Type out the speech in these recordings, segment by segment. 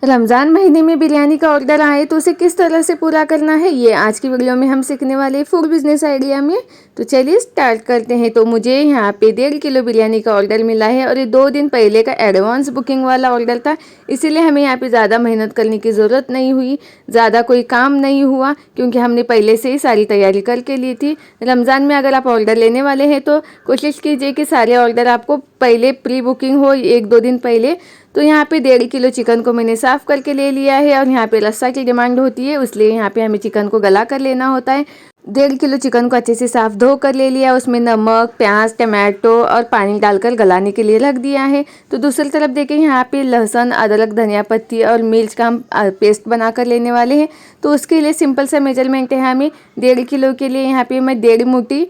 रमज़ान महीने में बिरयानी का ऑर्डर आए तो उसे किस तरह से पूरा करना है, ये आज की वीडियो में हम सीखने वाले फूड बिजनेस आइडिया में। तो चलिए स्टार्ट करते हैं। तो मुझे यहाँ पे 1.5 किलो बिरयानी का ऑर्डर मिला है और ये 2 दिन पहले का एडवांस बुकिंग वाला ऑर्डर था, इसीलिए हमें यहाँ पे ज़्यादा मेहनत करने की ज़रूरत नहीं हुई, ज़्यादा कोई काम नहीं हुआ क्योंकि हमने पहले से ही सारी तैयारी करके ली थी। रमज़ान में अगर आप ऑर्डर लेने वाले हैं तो कोशिश कीजिए कि सारे ऑर्डर आपको पहले प्री बुकिंग हो 1-2 दिन पहले। तो यहाँ पे 1.5 किलो चिकन को मैंने साफ़ करके ले लिया है और यहाँ पे रस्सा की डिमांड होती है, इसलिए यहाँ पे हमें चिकन को गला कर लेना होता है। 1.5 किलो चिकन को अच्छे से साफ़ धो कर ले लिया, उसमें नमक, प्याज, टमाटो और पानी डालकर गलाने के लिए रख दिया है। तो दूसरी तरफ देखें, यहाँ पे लहसुन, अदरक, धनिया पत्ती और मिर्च का हम पेस्ट बना कर लेने वाले हैं। तो उसके लिए सिंपल सा मेजरमेंट है हमें। 1.5 किलो के लिए यहाँ पे मैं 1.5 मुट्ठी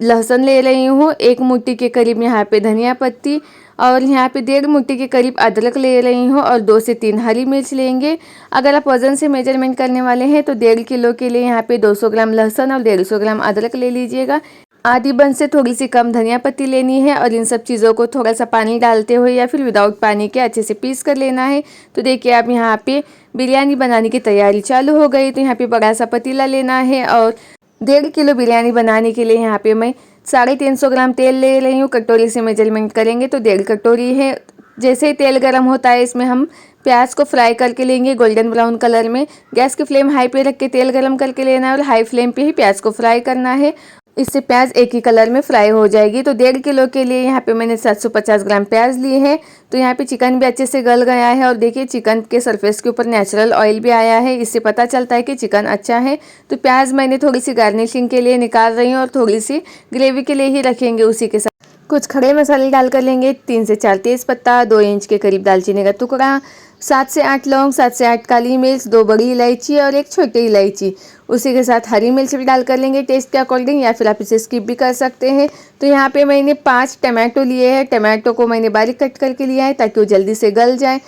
लहसुन ले रही हूँ, 1 मुट्ठी के करीब यहाँ पे धनिया पत्ती और यहाँ पे 1.5 मुट्ठी के करीब अदरक ले रही हूँ और 2 से 3 हरी मिर्च लेंगे। अगर आप वज़न से मेजरमेंट करने वाले हैं तो 1.5 किलो के लिए यहाँ पे 200 ग्राम लहसुन और 150 ग्राम अदरक ले लीजिएगा। आधी बंच से थोड़ी सी कम धनिया पत्ती लेनी है और इन सब चीज़ों को थोड़ा सा पानी डालते हुए या फिर विदाउट पानी के अच्छे से पीस कर लेना है। तो देखिए अब यहाँ पे बिरयानी बनाने की तैयारी चालू हो गई। तो यहाँ पे बड़ा सा पतीला लेना है और 1.5 किलो बिरयानी बनाने के लिए यहाँ पे मैं 350 ग्राम तेल ले रही हूँ। कटोरी से मेजरमेंट करेंगे तो 1.5 कटोरी है। जैसे ही तेल गर्म होता है इसमें हम प्याज को फ्राई करके लेंगे गोल्डन ब्राउन कलर में। गैस की फ्लेम हाई पे रख के तेल गर्म करके लेना है और हाई फ्लेम पे ही प्याज को फ्राई करना है, इससे प्याज एक ही कलर में फ्राई हो जाएगी। तो 1.5 किलो के लिए यहाँ पे मैंने 750 ग्राम प्याज लिए हैं। तो यहाँ पे चिकन भी अच्छे से गल गया है और देखिए चिकन के सरफेस के ऊपर नेचुरल ऑयल भी आया है, इससे पता चलता है कि चिकन अच्छा है। तो प्याज मैंने थोड़ी सी गार्निशिंग के लिए निकाल रही हूँ और थोड़ी सी ग्रेवी के लिए ही रखेंगे। उसी के साथ कुछ खड़े मसाले डाल कर लेंगे, 3 से 4 तेज़पत्ता, 2 इंच के करीब दालचीनी का टुकड़ा, 7 से 8 लौंग, 7 से 8 काली मिर्च, 2 बड़ी इलायची और 1 छोटी इलायची। उसी के साथ हरी मिर्च भी डाल कर लेंगे टेस्ट के अकॉर्डिंग, या फिर आप इसे स्किप भी कर सकते हैं। तो यहाँ पे मैंने 5 टमाटो लिए हैं। टमाटो को मैंने बारीक कट करके लिया है ताकि वो जल्दी से गल जाए।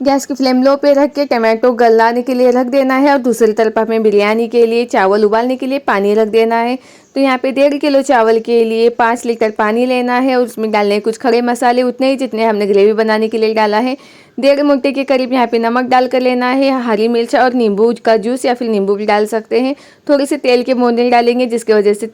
गैस की फ्लेम लो पे रख के टमाटो गलाने के लिए रख देना है और दूसरी तरफ हमें बिरयानी के लिए चावल उबालने के लिए पानी रख देना है। तो यहाँ पे 1.5 किलो चावल के लिए 5 लीटर पानी लेना है और उसमें डालने कुछ खड़े मसाले, उतने ही जितने हमने ग्रेवी बनाने के लिए डाला है। 1.5 मुट्ठी के करीब यहाँ पे नमक डाल कर लेना है, हरी मिर्च और नींबू का जूस या फिर नींबू भी डाल सकते हैं। थोड़ी सी तेल के बूंदे डालेंगे जिसकी वजह से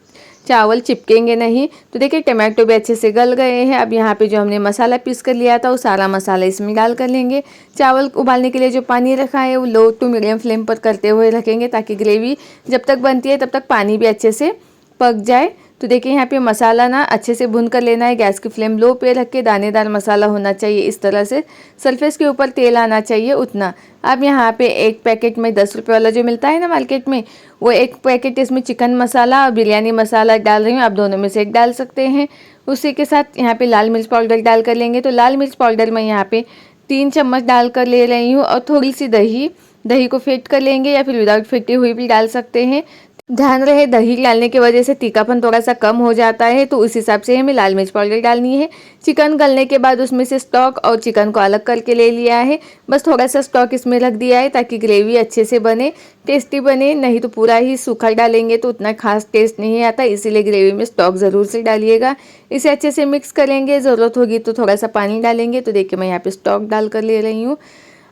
चावल चिपकेंगे नहीं। तो देखिए टमाटो भी अच्छे से गल गए हैं। अब यहाँ पे जो हमने मसाला पीस कर लिया था वो सारा मसाला इसमें डाल कर लेंगे। चावल उबालने के लिए जो पानी रखा है वो लो टू मीडियम फ्लेम पर करते हुए रखेंगे ताकि ग्रेवी जब तक बनती है तब तक पानी भी अच्छे से पक जाए। तो देखिए यहाँ पे मसाला ना अच्छे से भून कर लेना है। गैस की फ्लेम लो पे रख के दानेदार मसाला होना चाहिए, इस तरह से सरफेस के ऊपर तेल आना चाहिए उतना। अब यहाँ पे एक पैकेट में 10 रुपये वाला जो मिलता है ना मार्केट में, वो एक पैकेट इसमें चिकन मसाला और बिरयानी मसाला डाल रही हूँ, आप दोनों में से एक डाल सकते हैं। उसी के साथ यहाँ पे लाल मिर्च पाउडर डाल कर लेंगे। तो लाल मिर्च पाउडर मैं यहाँ पे 3 चम्मच डाल कर ले रही हूँ और थोड़ी सी दही को फेंट कर लेंगे या फिर विदाउट फेंटी हुई भी डाल सकते हैं। ध्यान रहे दही डालने की वजह से तीखापन थोड़ा सा कम हो जाता है, तो उस हिसाब से हमें लाल मिर्च पाउडर डालनी है। चिकन गलने के बाद उसमें से स्टॉक और चिकन को अलग करके ले लिया है, बस थोड़ा सा स्टॉक इसमें रख दिया है ताकि ग्रेवी अच्छे से बने, टेस्टी बने। नहीं तो पूरा ही सूखा डालेंगे तो उतना खास टेस्ट नहीं आता, इसीलिए ग्रेवी में स्टॉक ज़रूर से डालिएगा। इसे अच्छे से मिक्स करेंगे, ज़रूरत होगी तो थोड़ा सा पानी डालेंगे। तो देखिए मैं यहाँ पे स्टॉक डाल कर ले रही हूँ।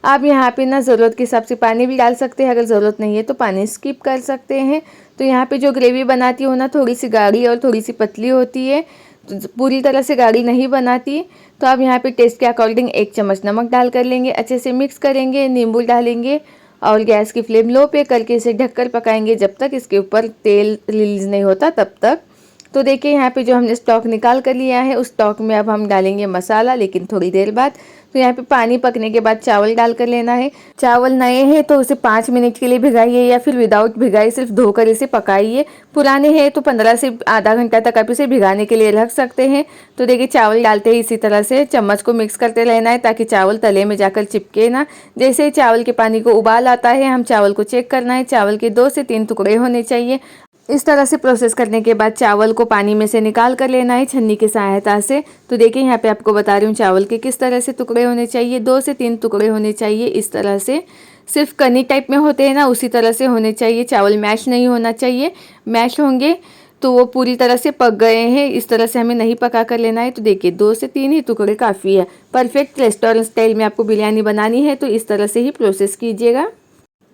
आप यहाँ पे ना ज़रूरत के हिसाब से पानी भी डाल सकते हैं, अगर ज़रूरत नहीं है तो पानी स्किप कर सकते हैं। तो यहाँ पे जो ग्रेवी बनाती हूँ ना थोड़ी सी गाढ़ी और थोड़ी सी पतली होती है, तो पूरी तरह से गाढ़ी नहीं बनाती। तो आप यहाँ पे टेस्ट के अकॉर्डिंग 1 चम्मच नमक डाल कर लेंगे, अच्छे से मिक्स करेंगे, नींबू डालेंगे और गैस की फ्लेम लो पे करके इसे ढककर पकाएंगे जब तक इसके ऊपर तेल रिलीज़ नहीं होता तब तक। तो देखिए यहाँ पे जो हमने स्टॉक निकाल कर लिया है उस स्टॉक में अब हम डालेंगे मसाला, लेकिन थोड़ी देर बाद। तो यहाँ पे पानी पकने के बाद चावल डाल कर लेना है। चावल नए हैं तो उसे 5 मिनट के लिए भिगाइए या फिर विदाउट भिगाए सिर्फ धोकर इसे पकाइए। पुराने हैं तो 15 से आधा घंटा तक आप इसे भिगाने के लिए रख सकते हैं। तो देखिए चावल डालते ही इसी तरह से चम्मच को मिक्स करते रहना है ताकि चावल तले में जाकर चिपके ना। जैसे ही चावल के पानी को उबाल आता है हम चावल को चेक करना है, चावल के 2 से 3 टुकड़े होने चाहिए। इस तरह से प्रोसेस करने के बाद चावल को पानी में से निकाल कर लेना है छन्नी की सहायता से। तो देखिए यहाँ पे आपको बता रही हूँ चावल के किस तरह से टुकड़े होने चाहिए, 2 से 3 टुकड़े होने चाहिए इस तरह से। सिर्फ कनी टाइप में होते हैं ना उसी तरह से होने चाहिए, चावल मैश नहीं होना चाहिए। मैश होंगे तो वो पूरी तरह से पक गए हैं। इस तरह से हमें नहीं पका कर लेना है। तो देखिए 2 से 3 ही टुकड़े काफ़ी है। परफेक्ट रेस्टोरेंट स्टाइल में आपको बिरयानी बनानी है तो इस तरह से ही प्रोसेस कीजिएगा।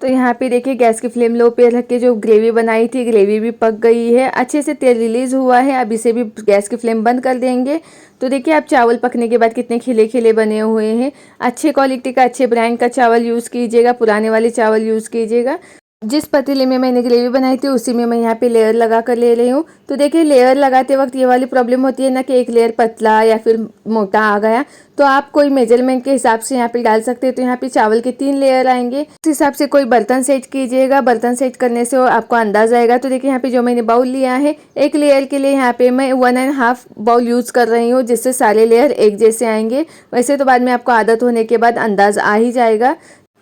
तो यहाँ पे देखिए गैस की फ्लेम लो पे रख के जो ग्रेवी बनाई थी, ग्रेवी भी पक गई है, अच्छे से तेल रिलीज़ हुआ है। अब इसे भी गैस की फ्लेम बंद कर देंगे। तो देखिए आप चावल पकने के बाद कितने खिले खिले बने हुए हैं। अच्छे क्वालिटी का, अच्छे ब्रांड का चावल यूज़ कीजिएगा, पुराने वाले चावल यूज़ कीजिएगा। जिस पतीले में मैंने ग्रेवी बनाई थी उसी में मैं यहाँ पे लेयर लगा कर ले रही हूँ। तो देखिए लेयर लगाते वक्त ये वाली प्रॉब्लम होती है ना कि एक लेयर पतला या फिर मोटा आ गया, तो आप कोई मेजरमेंट के हिसाब से यहाँ पे डाल सकते हैं। तो यहाँ पे चावल के 3 लेयर आएंगे, उस हिसाब से कोई बर्तन सेट कीजिएगा। बर्तन सेट करने से आपको अंदाज़ आएगा। तो देखिए यहाँ पे जो मैंने बाउल लिया है, एक लेयर के लिए यहाँ पे मैं 1.5 बाउल यूज़ कर रही हूँ, जिससे सारे लेयर एक जैसे आएंगे। वैसे तो बाद में आपको आदत होने के बाद अंदाज़ आ ही जाएगा।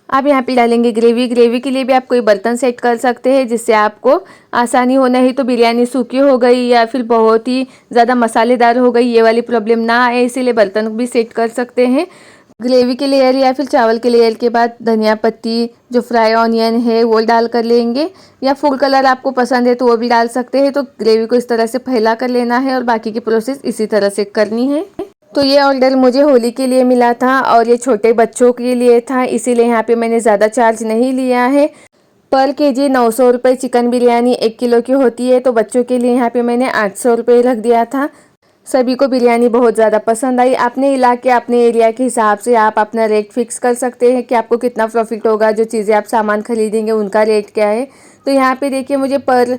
आप यहाँ पे डालेंगे ग्रेवी। ग्रेवी के लिए भी आप कोई बर्तन सेट कर सकते हैं जिससे आपको आसानी हो। नहीं तो बिरयानी सूखी हो गई या फिर बहुत ही ज़्यादा मसालेदार हो गई, ये वाली प्रॉब्लम ना आए, इसीलिए बर्तन भी सेट कर सकते हैं। ग्रेवी के लेयर या फिर चावल के लेयर के बाद धनिया पत्ती, जो फ्राई ऑनियन है वो डाल कर लेंगे, या फूड कलर आपको पसंद है तो वो भी डाल सकते हैं। तो ग्रेवी को इस तरह से फैला कर लेना है और बाकी की प्रोसेस इसी तरह से करनी है। तो ये ऑर्डर मुझे होली के लिए मिला था और ये छोटे बच्चों के लिए था, इसीलिए यहाँ पे मैंने ज़्यादा चार्ज नहीं लिया है। पर केजी 900 रुपये चिकन बिरयानी 1 किलो की होती है, तो बच्चों के लिए यहाँ पे मैंने 800 रुपये रख दिया था। सभी को बिरयानी बहुत ज़्यादा पसंद आई। अपने इलाके, अपने एरिया के हिसाब से आप अपना रेट फिक्स कर सकते हैं कि आपको कितना प्रॉफिट होगा, जो चीज़ें आप सामान खरीदेंगे उनका रेट क्या है। तो यहाँ पे देखिए मुझे पर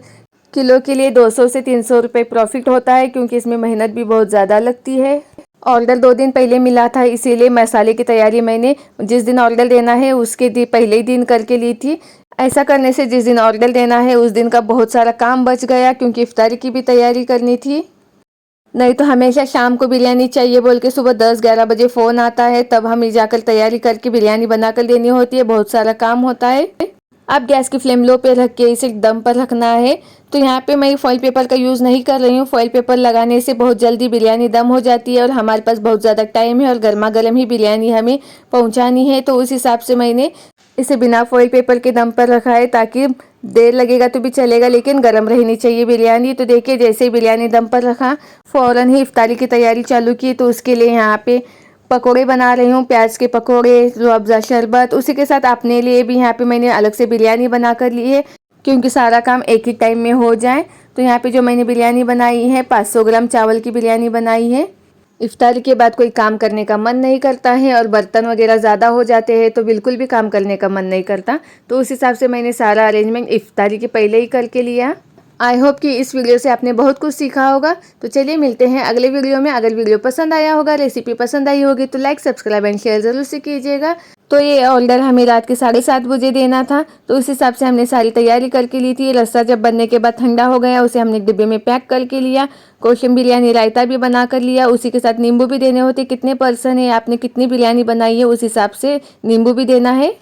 किलो के लिए 200 से 300 रुपये प्रॉफिट होता है, क्योंकि इसमें मेहनत भी बहुत ज़्यादा लगती है। ऑर्डर 2 दिन पहले मिला था, इसीलिए मसाले की तैयारी मैंने जिस दिन ऑर्डर देना है उसके पहले ही दिन करके ली थी। ऐसा करने से जिस दिन ऑर्डर देना है उस दिन का बहुत सारा काम बच गया, क्योंकि इफ्तारी की भी तैयारी करनी थी। नहीं तो हमेशा शाम को बिरयानी चाहिए बोल के सुबह 10-11 बजे फ़ोन आता है, तब हमें जाकर तैयारी करके बिरयानी बना कर देनी होती है, बहुत सारा काम होता है। अब गैस की फ्लेम लो पे रख के इसे दम पर रखना है। तो यहाँ पे मैं फॉइल पेपर का यूज़ नहीं कर रही हूँ। फॉइल पेपर लगाने से बहुत जल्दी बिरयानी दम हो जाती है और हमारे पास बहुत ज़्यादा टाइम है और गर्मा गर्म ही बिरयानी हमें पहुँचानी है। तो उस हिसाब से मैंने इसे बिना फॉइल पेपर के दम पर रखा है, ताकि देर लगेगा तो भी चलेगा लेकिन गर्म रहनी चाहिए बिरयानी। तो देखिए जैसे ही बिरयानी दम पर रखा, फ़ौरन ही इफ्तारी की तैयारी चालू की। तो उसके लिए यहाँ पे पकोड़े बना रही हूँ, प्याज के पकोड़े, रूअफ़ज़ा शरबत। उसी के साथ अपने लिए भी यहाँ पे मैंने अलग से बिरयानी बना कर ली है, क्योंकि सारा काम एक ही टाइम में हो जाए। तो यहाँ पे जो मैंने बिरयानी बनाई है, 500 ग्राम चावल की बिरयानी बनाई है। इफ्तारी के बाद कोई काम करने का मन नहीं करता है और बर्तन वगैरह ज़्यादा हो जाते हैं तो बिल्कुल भी काम करने का मन नहीं करता। तो उस हिसाब से मैंने सारा अरेंजमेंट इफ्तारी के पहले ही करके लिया। आई होप कि इस वीडियो से आपने बहुत कुछ सीखा होगा। तो चलिए मिलते हैं अगले वीडियो में। अगर वीडियो पसंद आया होगा, रेसिपी पसंद आई होगी तो लाइक, सब्सक्राइब एंड शेयर ज़रूर से कीजिएगा। तो ये ऑर्डर हमें रात के 7:30 बजे देना था, तो उस हिसाब से हमने सारी तैयारी करके ली थी। रस्सा जब बनने के बाद ठंडा हो गया, उसे हमने डिब्बे में पैक करके लिया। कोशिश बिरयानी रायता भी बना कर लिया, उसी के साथ नींबू भी देने होते। कितने पर्सन है, आपने कितनी बिरयानी बनाई है उस हिसाब से नींबू भी देना है।